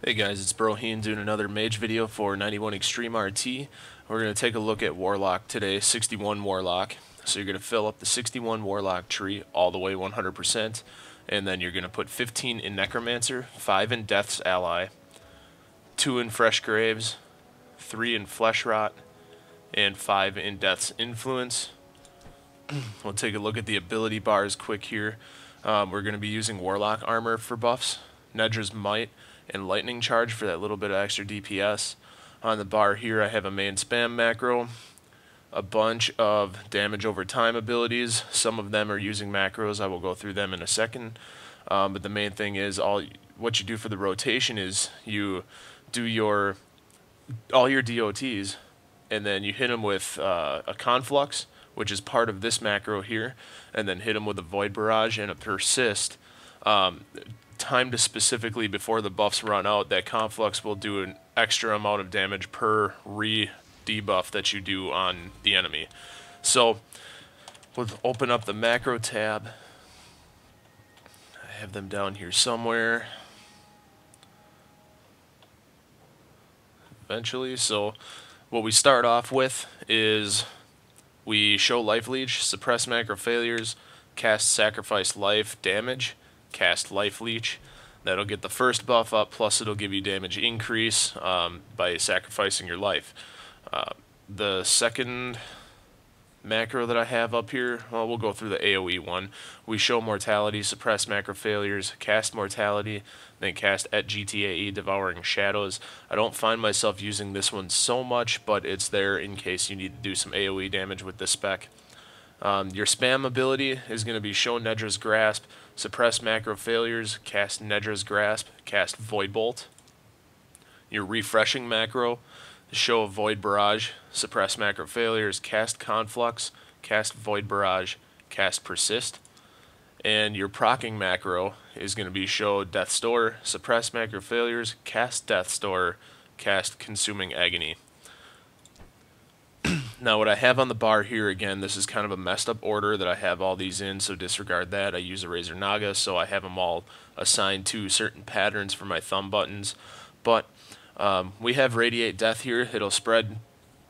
Hey guys, it's Broheen doing another Mage video for 91 Extreme RT. We're going to take a look at Warlock today, 61 Warlock. So you're going to fill up the 61 Warlock tree all the way 100%, and then you're going to put 15 in Necromancer, 5 in Death's Ally, 2 in Fresh Graves, 3 in Flesh Rot, and 5 in Death's Influence. We'll take a look at the ability bars quick here. We're going to be using Warlock armor for buffs, Neddra's Might, and Lightning Charge for that little bit of extra DPS. On the bar here I have a main spam macro, a bunch of damage over time abilities. Some of them are using macros. I will go through them in a second. But the main thing is what you do for the rotation is you do all your DOTs, and then you hit them with a Conflux, which is part of this macro here, and then hit them with a Void Barrage and a Persist. Timed specifically before the buffs run out, that Conflux will do an extra amount of damage per debuff that you do on the enemy. So we'll open up the macro tab. I have them down here somewhere eventually. So what we start off with is we show Life Leech, suppress macro failures, cast sacrifice life damage, cast Life Leech. That'll get the first buff up, plus it'll give you damage increase by sacrificing your life. The second macro that I have up here, well, we'll go through the AoE one. We show Mortality, suppress macro failures, cast Mortality, then cast at GTAE Devouring Shadows. I don't find myself using this one so much, but it's there in case you need to do some AoE damage with this spec. Your spam ability is going to be show Neddra's Grasp, suppress macro failures, cast Neddra's Grasp, cast Void Bolt. Your refreshing macro, show Void Barrage, suppress macro failures, cast Conflux, cast Void Barrage, cast Persist. And your procking macro is going to be show Death's Door, suppress macro failures, cast Death's Door, cast Consuming Agony. Now what I have on the bar here, again, this is kind of a messed up order that I have all these in, so disregard that. I use a Razor Naga, so I have them all assigned to certain patterns for my thumb buttons. But we have Radiate Death here. It'll spread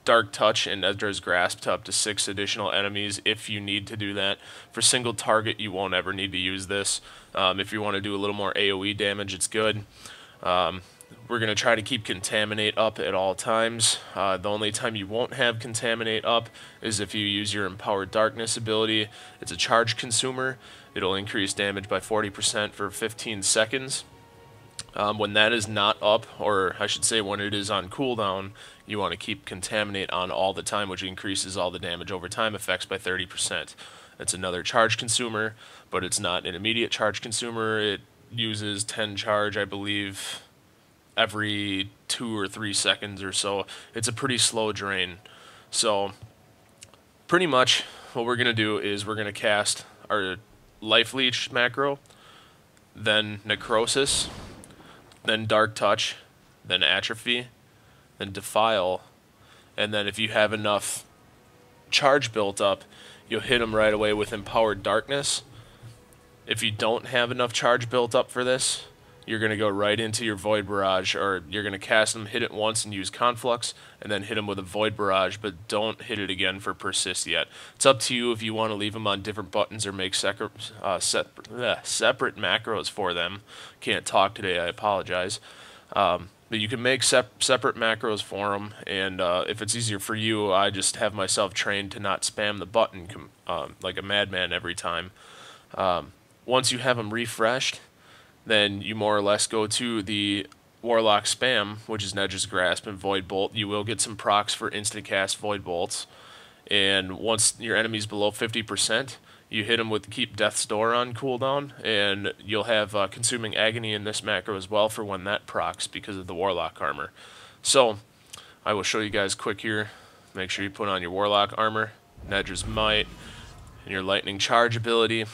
Dark Touch and Neddra's Grasp to up to 6 additional enemies if you need to do that. For single target, you won't ever need to use this. If you want to do a little more AoE damage, it's good. We're going to try to keep Contaminate up at all times. The only time you won't have Contaminate up is if you use your Empowered Darkness ability. It's a charge consumer. It'll increase damage by 40% for 15 seconds. When that is not up, or I should say when it is on cooldown, you want to keep Contaminate on all the time, which increases all the damage over time effects by 30%. It's another charge consumer, but it's not an immediate charge consumer. It uses 10 charge, I believe, every 2 or 3 seconds or so. It's a pretty slow drain. So pretty much what we're going to do is we're going to cast our Life Leech macro, then Necrosis, then Dark Touch, then Atrophy, then Defile, and then if you have enough charge built up, you'll hit them right away with Empowered Darkness. If you don't have enough charge built up for this, you're going to go right into your Void Barrage, or you're going to cast them, hit it once and use Conflux, and then hit them with a Void Barrage, but don't hit it again for Persist yet. It's up to you if you want to leave them on different buttons or make separate macros for them. Can't talk today, I apologize. But you can make separate macros for them, and if it's easier for you, I just have myself trained to not spam the button like a madman every time. Once you have them refreshed, then you more or less go to the Warlock spam, which is Neddra's Grasp and Void Bolt. You will get some procs for instant-cast Void Bolts. And once your enemy's below 50%, you hit them with Keep Death's Door on cooldown, and you'll have Consuming Agony in this macro as well for when that procs because of the Warlock armor. So, I will show you guys quick here. Make sure you put on your Warlock armor, Neddra's Might, and your Lightning Charge ability.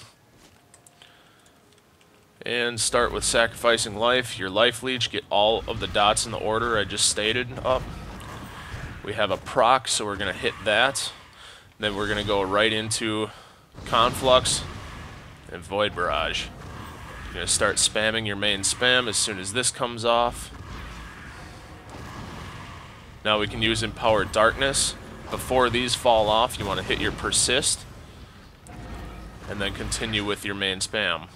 And start with sacrificing life, your Life Leech, get all of the dots in the order I just stated up. We have a proc, so we're going to hit that. Then we're going to go right into Conflux and Void Barrage. You're going to start spamming your main spam as soon as this comes off. Now we can use Empowered Darkness. Before these fall off, you want to hit your Persist, and then continue with your main spam.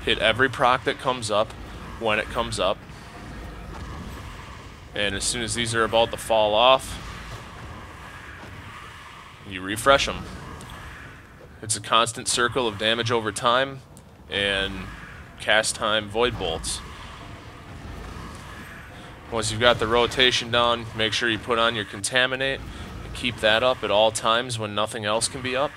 Hit every proc that comes up when it comes up. And as soon as these are about to fall off, you refresh them. It's a constant circle of damage over time and cast time void bolts. Once you've got the rotation down, make sure you put on your Contaminate and keep that up at all times when nothing else can be up.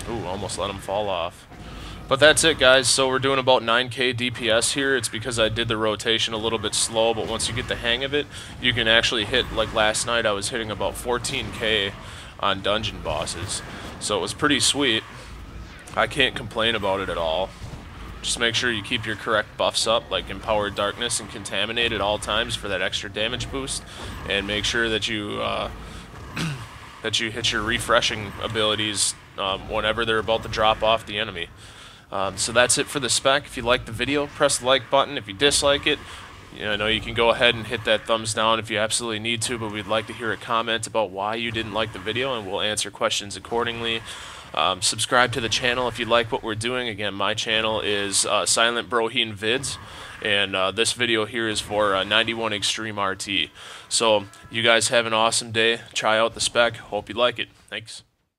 Ooh, almost let them fall off. But that's it, guys. So we're doing about 9k DPS here. It's because I did the rotation a little bit slow, but once you get the hang of it, you can actually hit, like last night, I was hitting about 14k on dungeon bosses. So it was pretty sweet. I can't complain about it at all. Just make sure you keep your correct buffs up, like Empowered Darkness and Contaminate at all times for that extra damage boost, and make sure that you that you hit your refreshing abilities whenever they're about to drop off the enemy. So that's it for the spec. If you like the video, press the like button. If you dislike it, I know you can go ahead and hit that thumbs down if you absolutely need to, but we'd like to hear a comment about why you didn't like the video, and we'll answer questions accordingly. Subscribe to the channel if you like what we're doing. Again, my channel is Silent Broheen Vids, and this video here is for 91 Extreme RT. So you guys have an awesome day. Try out the spec. Hope you like it. Thanks.